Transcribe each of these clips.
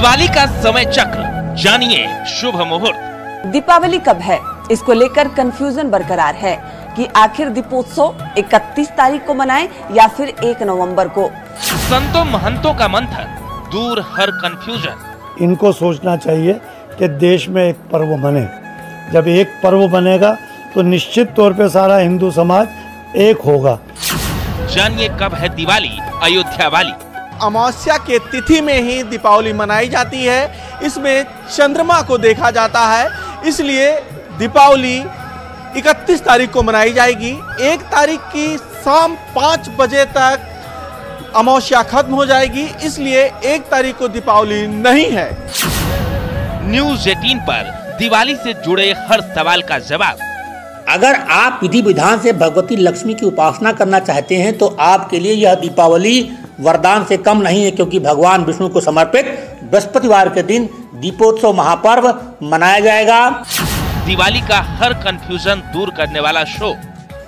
दिवाली का समय चक्र जानिए शुभ मुहूर्त। दीपावली कब है, इसको लेकर कंफ्यूजन बरकरार है कि आखिर दीपोत्सव 31 तारीख को मनाएं या फिर 1 नवंबर को। संतों महंतों का मंथन, दूर हर कंफ्यूजन। इनको सोचना चाहिए कि देश में एक पर्व बने। जब एक पर्व बनेगा तो निश्चित तौर पे सारा हिंदू समाज एक होगा। जानिए कब है दिवाली अयोध्या वाली। अमावस्या के तिथि में ही दीपावली मनाई जाती है। इसमें चंद्रमा को देखा जाता है, इसलिए दीपावली 31 तारीख को मनाई जाएगी। 1 तारीख की शाम 5 बजे तक अमावस्या खत्म हो जाएगी, इसलिए 1 तारीख को दीपावली नहीं है। न्यूज़ 18 पर दिवाली से जुड़े हर सवाल का जवाब। अगर आप विधि विधान से भगवती लक्ष्मी की उपासना करना चाहते हैं तो आपके लिए यह दीपावली वरदान से कम नहीं है, क्योंकि भगवान विष्णु को समर्पित बृहस्पतिवार के दिन दीपोत्सव महापर्व मनाया जाएगा। दिवाली का हर कंफ्यूजन दूर करने वाला शो।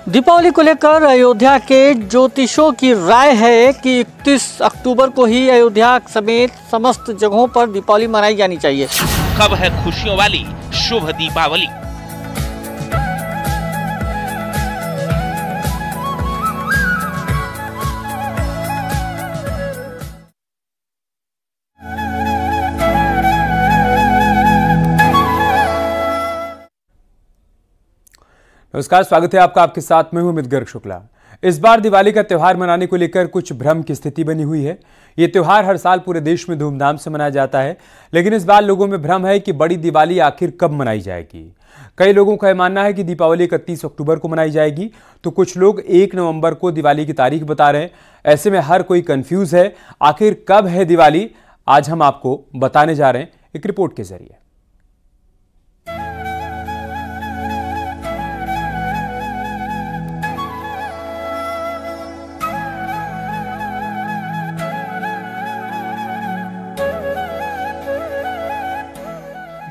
दीपावली को लेकर अयोध्या के ज्योतिषों की राय है कि 31 अक्टूबर को ही अयोध्या समेत समस्त जगहों पर दीपावली मनाई जानी चाहिए। कब है खुशियों वाली शुभ दीपावली। नमस्कार, स्वागत है आपका। आपके साथ में हूं अमित गर्ग शुक्ला। इस बार दिवाली का त्यौहार मनाने को लेकर कुछ भ्रम की स्थिति बनी हुई है। ये त्यौहार हर साल पूरे देश में धूमधाम से मनाया जाता है, लेकिन इस बार लोगों में भ्रम है कि बड़ी दिवाली आखिर कब मनाई जाएगी। कई लोगों का यह मानना है कि दीपावली 31 अक्टूबर को मनाई जाएगी, तो कुछ लोग 1 नवंबर को दिवाली की तारीख बता रहे हैं। ऐसे में हर कोई कंफ्यूज है, आखिर कब है दिवाली। आज हम आपको बताने जा रहे हैं एक रिपोर्ट के जरिए।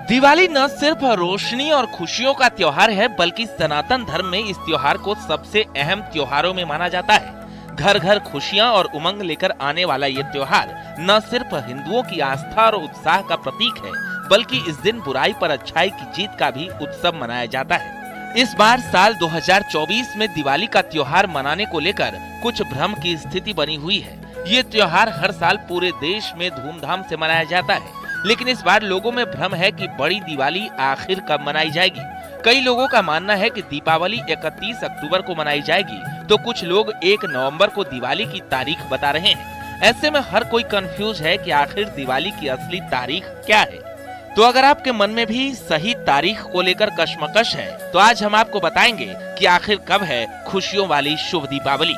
दिवाली न सिर्फ रोशनी और खुशियों का त्योहार है, बल्कि सनातन धर्म में इस त्योहार को सबसे अहम त्योहारों में माना जाता है। घर घर खुशियां और उमंग लेकर आने वाला ये त्योहार न सिर्फ हिंदुओं की आस्था और उत्साह का प्रतीक है, बल्कि इस दिन बुराई पर अच्छाई की जीत का भी उत्सव मनाया जाता है। इस बार साल 2024 में दिवाली का त्योहार मनाने को लेकर कुछ भ्रम की स्थिति बनी हुई है। ये त्योहार हर साल पूरे देश में धूमधाम से मनाया जाता है, लेकिन इस बार लोगों में भ्रम है कि बड़ी दिवाली आखिर कब मनाई जाएगी। कई लोगों का मानना है कि दीपावली 31 अक्टूबर को मनाई जाएगी, तो कुछ लोग 1 नवंबर को दिवाली की तारीख बता रहे हैं। ऐसे में हर कोई कंफ्यूज है कि आखिर दिवाली की असली तारीख क्या है। तो अगर आपके मन में भी सही तारीख को लेकर कश्मकश है, तो आज हम आपको बताएंगे कि आखिर कब है खुशियों वाली शुभ दीपावली।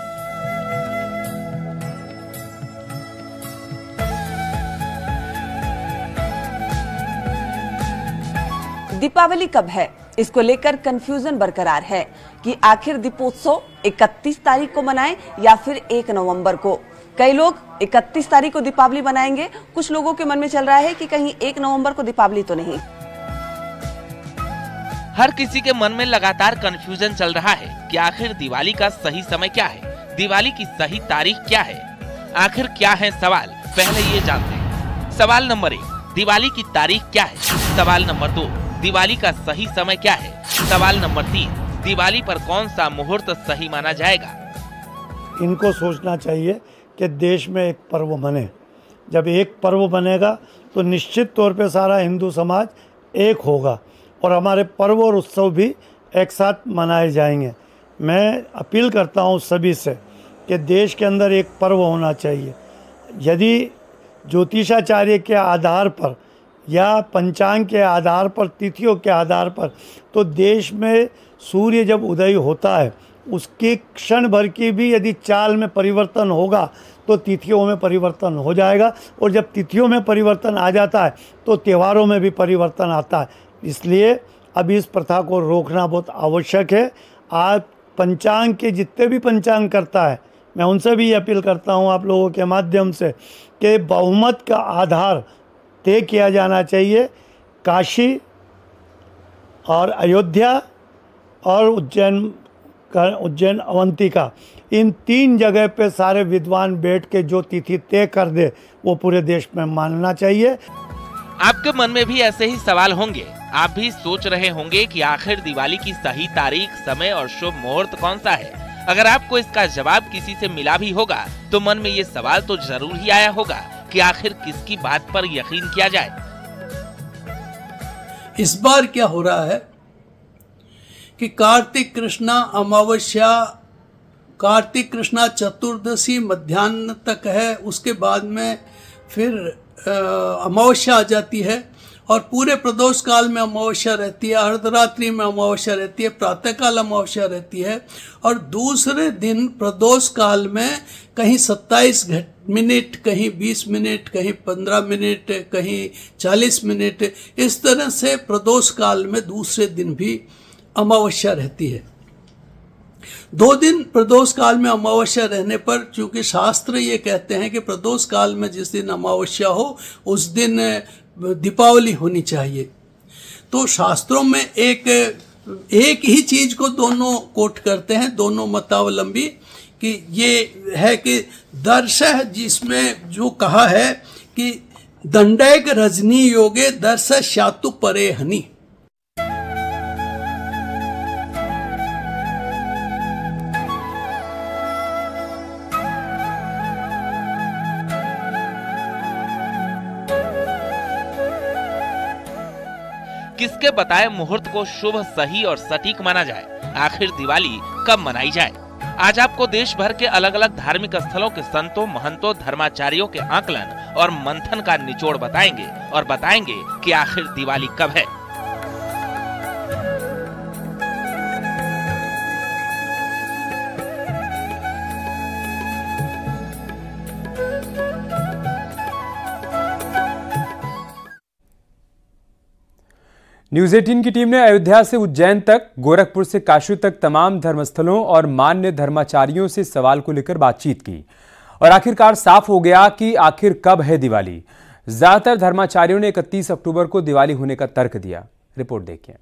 दीपावली कब है, इसको लेकर कंफ्यूजन बरकरार है कि आखिर दीपोत्सव 31 तारीख को मनाएं या फिर 1 नवंबर को। कई लोग 31 तारीख को दीपावली मनाएंगे, कुछ लोगों के मन में चल रहा है कि कहीं 1 नवंबर को दीपावली तो नहीं। हर किसी के मन में लगातार कंफ्यूजन चल रहा है कि आखिर दिवाली का सही समय क्या है, दिवाली की सही तारीख क्या है। आखिर क्या है सवाल, पहले ये जानते हैं। सवाल नंबर 1, दिवाली की तारीख क्या है। सवाल नंबर 2, दिवाली का सही समय क्या है। सवाल नंबर 3, दिवाली पर कौन सा मुहूर्त सही माना जाएगा। इनको सोचना चाहिए कि देश में एक पर्व बने। जब एक पर्व बनेगा तो निश्चित तौर पे सारा हिंदू समाज एक होगा और हमारे पर्व और उत्सव भी एक साथ मनाए जाएंगे। मैं अपील करता हूँ सभी से कि देश के अंदर एक पर्व होना चाहिए। यदि ज्योतिषाचार्य के आधार पर या पंचांग के आधार पर, तिथियों के आधार पर, तो देश में सूर्य जब उदय होता है उसके क्षण भर की भी यदि चाल में परिवर्तन होगा तो तिथियों में परिवर्तन हो जाएगा, और जब तिथियों में परिवर्तन आ जाता है तो त्योहारों में भी परिवर्तन आता है। इसलिए अब इस प्रथा को रोकना बहुत आवश्यक है। आज पंचांग के जितने भी पंचांग करता है, मैं उनसे भी अपील करता हूँ आप लोगों के माध्यम से कि बहुमत का आधार तय किया जाना चाहिए। काशी और अयोध्या और उज्जैन अवंतिका, इन 3 जगह पे सारे विद्वान बैठ के जो तिथि तय कर दे वो पूरे देश में मानना चाहिए। आपके मन में भी ऐसे ही सवाल होंगे। आप भी सोच रहे होंगे कि आखिर दिवाली की सही तारीख, समय और शुभ मुहूर्त कौन सा है। अगर आपको इसका जवाब किसी से मिला भी होगा तो मन में ये सवाल तो जरूर ही आया होगा कि आखिर किसकी बात पर यकीन किया जाए। इस बार क्या हो रहा है कि कार्तिक कृष्णा अमावस्या, कार्तिक कृष्णा चतुर्दशी मध्याह्न तक है, उसके बाद में फिर अमावस्या आ जाती है और पूरे प्रदोष काल में अमावस्या रहती है, अर्धरात्रि में अमावस्या रहती है, प्रातःकाल अमावस्या रहती है और दूसरे दिन प्रदोष काल में कहीं 27 मिनट, कहीं 20 मिनट, कहीं 15 मिनट, कहीं 40 मिनट, इस तरह से प्रदोष काल में दूसरे दिन भी अमावस्या रहती है। 2 दिन प्रदोष काल में अमावस्या रहने पर, चूंकि शास्त्र ये कहते हैं कि प्रदोष काल में जिस दिन अमावस्या हो उस दिन दीपावली होनी चाहिए, तो शास्त्रों में एक ही चीज को दोनों कोट करते हैं, दोनों मतावलंबी, कि ये है कि दर्श, जिसमें जो कहा है कि दंडैक रजनी योगे दर्श शातु परे हनी। किसके बताए मुहूर्त को शुभ, सही और सटीक माना जाए। आखिर दिवाली कब मनाई जाए। आज आपको देश भर के अलग अलग धार्मिक स्थलों के संतों, महंतों, धर्माचार्यों के आकलन और मंथन का निचोड़ बताएंगे और बताएंगे कि आखिर दिवाली कब है। न्यूज 18 की टीम ने अयोध्या से उज्जैन तक, गोरखपुर से काशी तक तमाम धर्मस्थलों और मान्य धर्माचार्यों से सवाल को लेकर बातचीत की और आखिरकार साफ हो गया कि आखिर कब है दिवाली। ज्यादातर धर्माचार्यों ने 31 अक्टूबर को दिवाली होने का तर्क दिया। रिपोर्ट देखिए।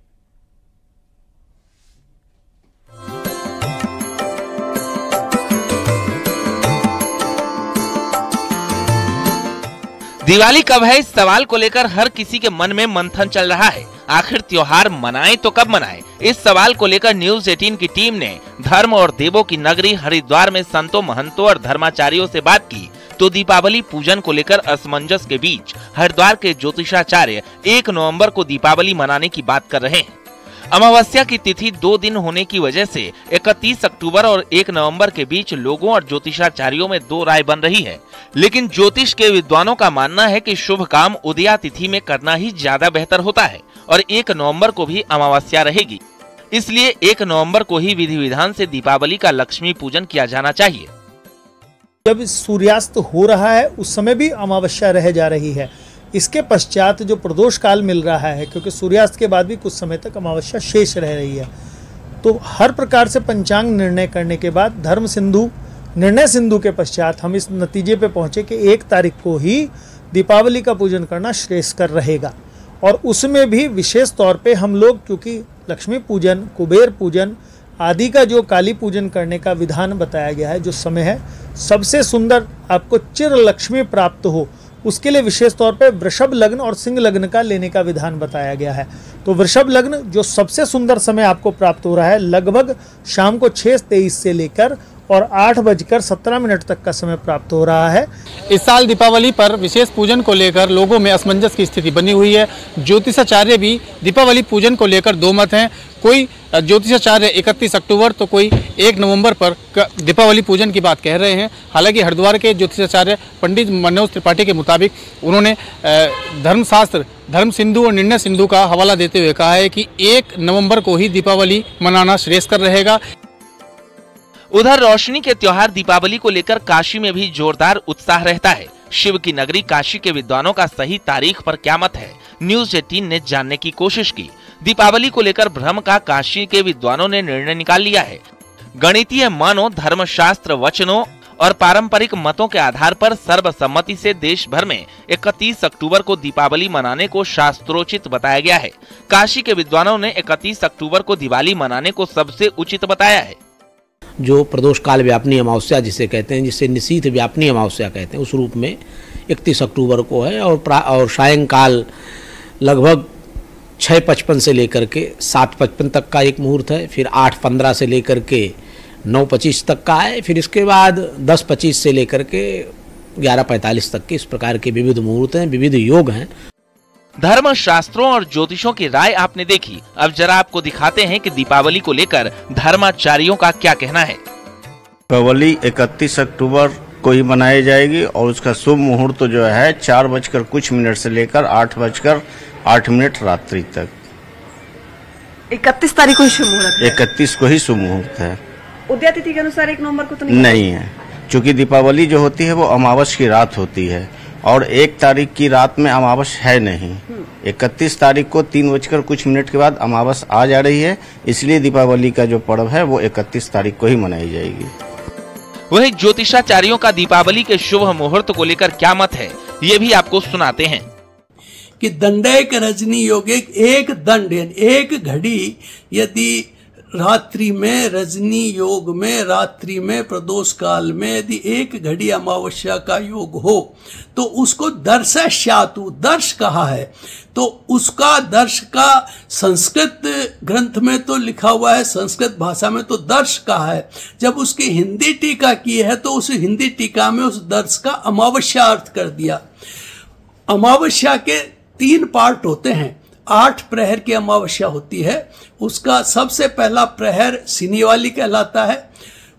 दिवाली कब है, इस सवाल को लेकर हर किसी के मन में मंथन चल रहा है। आखिर त्योहार मनाएं तो कब मनाएं? इस सवाल को लेकर न्यूज 18 की टीम ने धर्म और देवों की नगरी हरिद्वार में संतों, महंतों और धर्माचार्यों से बात की तो दीपावली पूजन को लेकर असमंजस के बीच हरिद्वार के ज्योतिषाचार्य 1 नवंबर को दीपावली मनाने की बात कर रहे हैं। अमावस्या की तिथि 2 दिन होने की वजह से 31 अक्टूबर और 1 नवंबर के बीच लोगों और ज्योतिषाचार्यों में 2 राय बन रही है। लेकिन ज्योतिष के विद्वानों का मानना है कि शुभ काम उदया तिथि में करना ही ज्यादा बेहतर होता है और 1 नवंबर को भी अमावस्या रहेगी, इसलिए 1 नवंबर को ही विधि विधान से दीपावली का लक्ष्मी पूजन किया जाना चाहिए। जब सूर्यास्त हो रहा है उस समय भी अमावस्या रह जा रही है। इसके पश्चात जो प्रदोष काल मिल रहा है, क्योंकि सूर्यास्त के बाद भी कुछ समय तक अमावस्या शेष रह रही है, तो हर प्रकार से पंचांग निर्णय करने के बाद धर्म सिंधु, निर्णय सिंधु के पश्चात हम इस नतीजे पे पहुंचे कि 1 तारीख को ही दीपावली का पूजन करना श्रेयस्कर रहेगा। और उसमें भी विशेष तौर पे हम लोग, क्योंकि लक्ष्मी पूजन, कुबेर पूजन आदि का जो काली पूजन करने का विधान बताया गया है, जो समय है सबसे सुंदर आपको चिर लक्ष्मी प्राप्त हो, उसके लिए विशेष तौर पे वृषभ लग्न और सिंह लग्न का लेने का विधान बताया गया है। तो वृषभ लग्न जो सबसे सुंदर समय आपको प्राप्त हो रहा है, लगभग शाम को 6:23 से लेकर और 8:17 तक का समय प्राप्त हो रहा है। इस साल दीपावली पर विशेष पूजन को लेकर लोगों में असमंजस की स्थिति बनी हुई है। ज्योतिषाचार्य भी दीपावली पूजन को लेकर 2 मत हैं। कोई ज्योतिषाचार्य 31 अक्टूबर तो कोई 1 नवंबर पर दीपावली पूजन की बात कह रहे हैं। हालांकि हरिद्वार के ज्योतिषाचार्य पंडित मनोज त्रिपाठी के मुताबिक उन्होंने धर्मशास्त्र, धर्म सिंधु और निर्णय सिंधु का हवाला देते हुए कहा है कि 1 नवंबर को ही दीपावली मनाना श्रेयस्कर रहेगा। उधर रोशनी के त्योहार दीपावली को लेकर काशी में भी जोरदार उत्साह रहता है। शिव की नगरी काशी के विद्वानों का सही तारीख पर क्या मत है, न्यूज 18 ने जानने की कोशिश की। दीपावली को लेकर भ्रम का काशी के विद्वानों ने निर्णय निकाल लिया है। गणितीय मानों, धर्मशास्त्र वचनों और पारंपरिक मतों के आधार पर सर्वसम्मति से देश भर में 31 अक्टूबर को दीपावली मनाने को शास्त्रोचित बताया गया है। काशी के विद्वानों ने 31 अक्टूबर को दिवाली मनाने को सबसे उचित बताया है। जो प्रदोष काल व्यापनी अमावस्या जिसे कहते हैं, जिसे निशीथ व्यापनी अमावस्या कहते हैं, उस रूप में 31 अक्टूबर को है और सायंकाल लगभग 6:55 से लेकर के 7:55 तक का एक मुहूर्त है, फिर 8:15 से लेकर के 9:25 तक का है, फिर इसके बाद 10:25 से लेकर के 11:45 तक के, इस प्रकार के विविध मुहूर्त हैं, विविध योग हैं। धर्म शास्त्रों और ज्योतिषों की राय आपने देखी। अब जरा आपको दिखाते हैं कि दीपावली को लेकर धर्माचार्यों का क्या कहना है। दीपावली 31 अक्टूबर को ही मनाई जाएगी और उसका शुभ मुहूर्त जो है 4:00 से लेकर 8:08 रात्रि तक। 31 तारीख को शुभ मुहूर्त, 31 को ही शुभ मुहूर्त है। उदया तिथि के अनुसार 1 नवंबर को तो नहीं है, क्योंकि दीपावली जो होती है वो अमावस की रात होती है और 1 तारीख की रात में अमावस है नहीं। 31 तारीख को 3:00 के बाद अमावस आ जा रही है, इसलिए दीपावली का जो पर्व है वो 31 तारीख को ही मनाई जाएगी। वही ज्योतिषाचार्यों का दीपावली के शुभ मुहूर्त को लेकर क्या मत है, ये भी आपको सुनाते हैं। कि दंडैक रजनी योग, एक दंड एक घड़ी यदि रात्रि में, रजनी योग में, रात्रि में, प्रदोष काल में यदि एक घड़ी अमावस्या का योग हो तो उसको दर्शश्यातु, दर्श कहा है। तो उसका दर्श का संस्कृत ग्रंथ में तो लिखा हुआ है, संस्कृत भाषा में तो दर्श कहा है। जब उसकी हिंदी टीका की है तो उस हिंदी टीका में उस दर्श का अमावस्या अर्थ कर दिया। अमावस्या के 3 पार्ट होते हैं। 8 प्रहर की अमावस्या होती है। उसका सबसे पहला प्रहर सिनीवाली कहलाता है,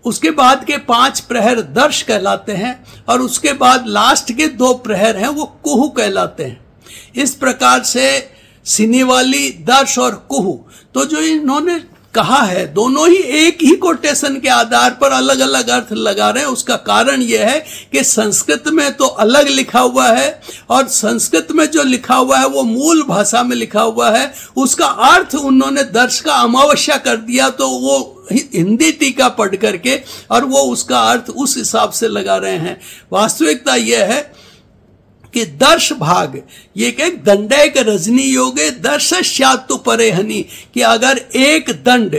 उसके बाद के 5 प्रहर दर्श कहलाते हैं और उसके बाद लास्ट के 2 प्रहर हैं वो कुहू कहलाते हैं। इस प्रकार से सिनीवाली, दर्श और कुहू, तो जो इन्होंने कहा है दोनों ही एक ही कोटेशन के आधार पर अलग अलग अर्थ लगा रहे हैं। उसका कारण यह है कि संस्कृत में तो अलग लिखा हुआ है और संस्कृत में जो लिखा हुआ है वो मूल भाषा में लिखा हुआ है, उसका अर्थ उन्होंने दर्श का अमावस्या कर दिया, तो वो हिंदी टीका पढ़ करके और वो उसका अर्थ उस हिसाब से लगा रहे हैं। वास्तविकता यह है कि दर्श भाग ये एक दंडैक रजनी योगे दर्शश्यातु परेहनी, कि अगर एक दंड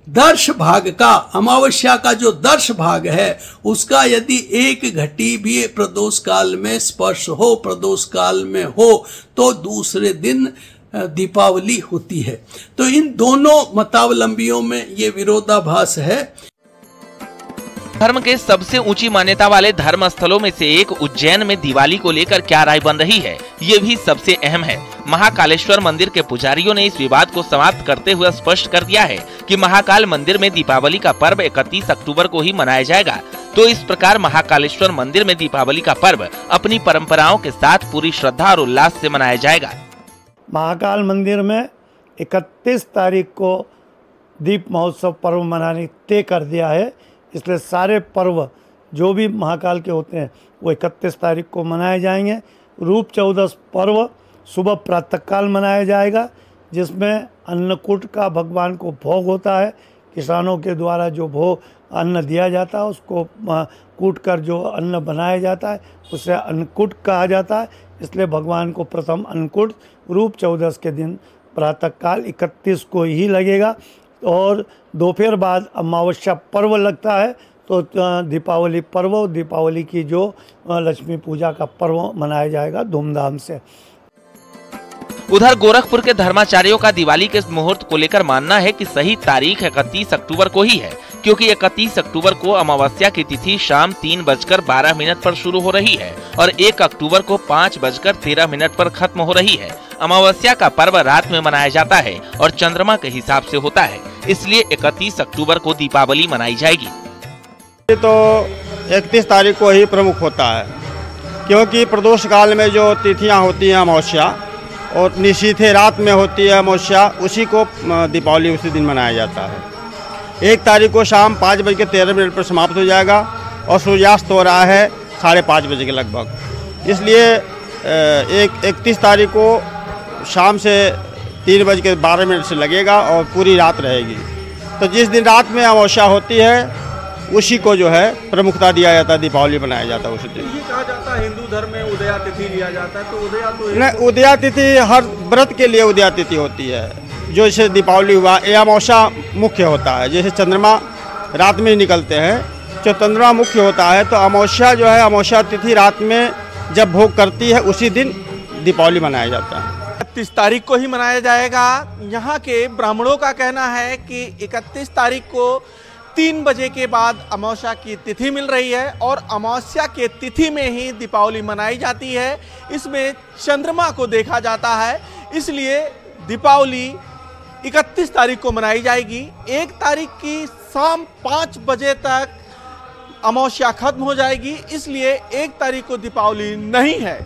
दर्श भाग का, अमावस्या का जो दर्श भाग है उसका यदि एक घटी भी प्रदोष काल में स्पर्श हो, प्रदोष काल में हो, तो दूसरे दिन दीपावली होती है। तो इन दोनों मतावलंबियों में ये विरोधाभास है। धर्म के सबसे ऊंची मान्यता वाले धर्म स्थलों में से एक उज्जैन में दिवाली को लेकर क्या राय बन रही है, ये भी सबसे अहम है। महाकालेश्वर मंदिर के पुजारियों ने इस विवाद को समाप्त करते हुए स्पष्ट कर दिया है कि महाकाल मंदिर में दीपावली का पर्व 31 अक्टूबर को ही मनाया जाएगा। तो इस प्रकार महाकालेश्वर मंदिर में दीपावली का पर्व अपनी परंपराओं के साथ पूरी श्रद्धा और उल्लास से मनाया जाएगा। महाकाल मंदिर में 31 तारीख को दीप महोत्सव पर्व मनाने तय कर दिया है, इसलिए सारे पर्व जो भी महाकाल के होते हैं वो 31 तारीख को मनाए जाएंगे। रूप चौदस पर्व सुबह प्रातःकाल मनाया जाएगा, जिसमें अन्नकूट का भगवान को भोग होता है। किसानों के द्वारा जो भोग अन्न दिया जाता है उसको कूट कर जो अन्न बनाया जाता है उसे अन्नकूट कहा जाता है, इसलिए भगवान को प्रथम अन्नकूट रूप चौदस के दिन प्रातःकाल 31 को ही लगेगा और दोपहर बाद अमावस्या पर्व लगता है। तो दीपावली पर्व, दीपावली की जो लक्ष्मी पूजा का पर्व मनाया जाएगा धूमधाम से। उधर गोरखपुर के धर्माचार्यों का दिवाली के मुहूर्त को लेकर मानना है कि सही तारीख 31 अक्टूबर को ही है, क्योंकि 31 अक्टूबर को अमावस्या की तिथि शाम 3:12 पर शुरू हो रही है और 1 अक्टूबर को 5:13 पर खत्म हो रही है। अमावस्या का पर्व रात में मनाया जाता है और चंद्रमा के हिसाब से होता है, इसलिए 31 अक्टूबर को दीपावली मनाई जाएगी। तो 31 तारीख को ही प्रमुख होता है, क्योंकि प्रदोष काल में जो तिथियां होती हैं अमावस्या और निशीथे रात में होती है अमावस्या, उसी को दीपावली उसी दिन मनाया जाता है। 1 तारीख को शाम 5:13 पर समाप्त हो जाएगा और सूर्यास्त हो रहा है 5:30 बजे के लगभग। इसलिए 31 तारीख को शाम से 3:12 से लगेगा और पूरी रात रहेगी। तो जिस दिन रात में अमावस्या होती है उसी को जो है प्रमुखता दिया जाता है, दीपावली मनाया जाता है उसी दिन। ये कहा जाता है हिंदू धर्म में उदया तिथि लिया जाता है, तो उदया तो नहीं, उदया तिथि हर व्रत के लिए उदया तिथि होती है। जो जैसे दीपावली हुआ यह अमावस्या मुख्य होता है, जैसे चंद्रमा रात में निकलते हैं, जो चंद्रमा मुख्य होता है, तो अमावस्या जो है अमावस्या तिथि रात में जब भोग करती है उसी दिन दीपावली मनाया जाता है। 31 तारीख को ही मनाया जाएगा। यहाँ के ब्राह्मणों का कहना है कि 31 तारीख को 3 बजे के बाद अमावस्या की तिथि मिल रही है और अमावस्या के तिथि में ही दीपावली मनाई जाती है। इसमें चंद्रमा को देखा जाता है, इसलिए दीपावली 31 तारीख को मनाई जाएगी। 1 तारीख की शाम 5 बजे तक अमावस्या खत्म हो जाएगी, इसलिए 1 तारीख को दीपावली नहीं है।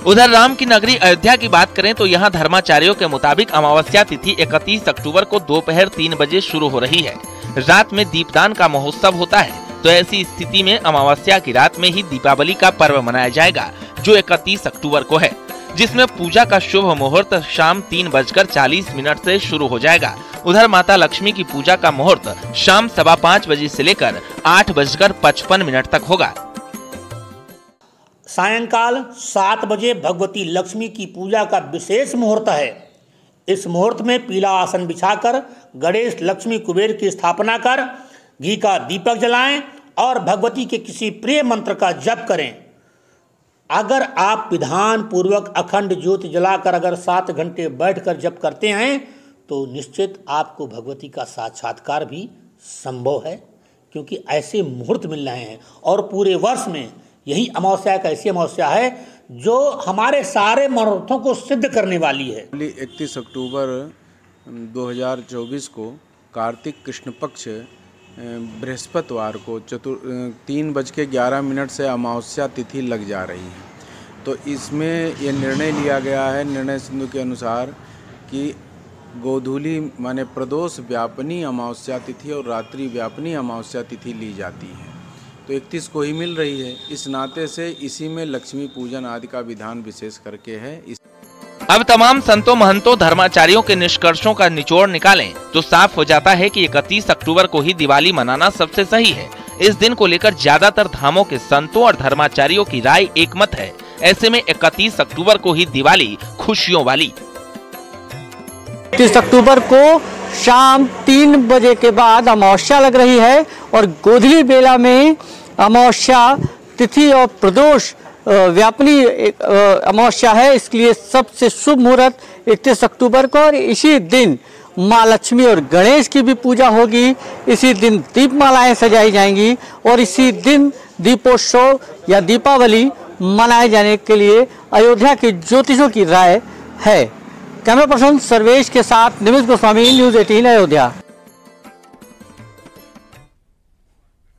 उधर राम की नगरी अयोध्या की बात करें तो यहाँ धर्माचार्यों के मुताबिक अमावस्या तिथि 31 अक्टूबर को दोपहर 3 बजे शुरू हो रही है। रात में दीपदान का महोत्सव होता है, तो ऐसी स्थिति में अमावस्या की रात में ही दीपावली का पर्व मनाया जाएगा, जो 31 अक्टूबर को है, जिसमें पूजा का शुभ मुहूर्त शाम 3:40 से शुरू हो जाएगा। उधर माता लक्ष्मी की पूजा का मुहूर्त शाम 5:15 बजे से लेकर 8:55 तक होगा। सायंकाल 7 बजे भगवती लक्ष्मी की पूजा का विशेष मुहूर्त है। इस मुहूर्त में पीला आसन बिछाकर गणेश लक्ष्मी कुबेर की स्थापना कर घी का दीपक जलाएं और भगवती के किसी प्रिय मंत्र का जप करें। अगर आप विधान पूर्वक अखंड ज्योति जलाकर अगर 7 घंटे बैठकर जप करते हैं तो निश्चित आपको भगवती का साक्षात्कार भी संभव है, क्योंकि ऐसे मुहूर्त मिल रहे हैं। और पूरे वर्ष में यही अमावस्या एक ऐसी अमावस्या है जो हमारे सारे मनोरथों को सिद्ध करने वाली है। 31 अक्टूबर 2024 को कार्तिक कृष्ण पक्ष बृहस्पतिवार को 3:11 से अमावस्या तिथि लग जा रही है। तो इसमें ये निर्णय लिया गया है, निर्णय सिंधु के अनुसार, कि गोधूली माने प्रदोष व्यापनी अमावस्या तिथि और रात्रि व्यापनी अमावस्या तिथि ली जाती है। तो 31 को ही मिल रही है। इस नाते से इसी में लक्ष्मी पूजन आदि का विधान विशेष करके है। अब तमाम संतों महंतों धर्माचार्यों के निष्कर्षों का निचोड़ निकालें तो साफ हो जाता है कि 31 अक्टूबर को ही दिवाली मनाना सबसे सही है। इस दिन को लेकर ज्यादातर धामों के संतों और धर्माचार्यों की राय एकमत है। ऐसे में 31 अक्टूबर को ही दिवाली खुशियों वाली। 31 अक्टूबर को शाम 3 बजे के बाद अमावस्या लग रही है और गोधूली बेला में अमावस्या तिथि और प्रदोष व्यापनी अमावस्या है। इसलिए सबसे शुभ मुहूर्त 31 अक्टूबर को, और इसी दिन माँ लक्ष्मी और गणेश की भी पूजा होगी। इसी दिन दीपमालाएं सजाई जाएंगी और इसी दिन दीपोत्सव या दीपावली मनाए जाने के लिए अयोध्या के ज्योतिषों की राय है। कैमरा पर्सन सर्वेश के साथ निमिष गोस्वामी, न्यूज़ 18 अयोध्या।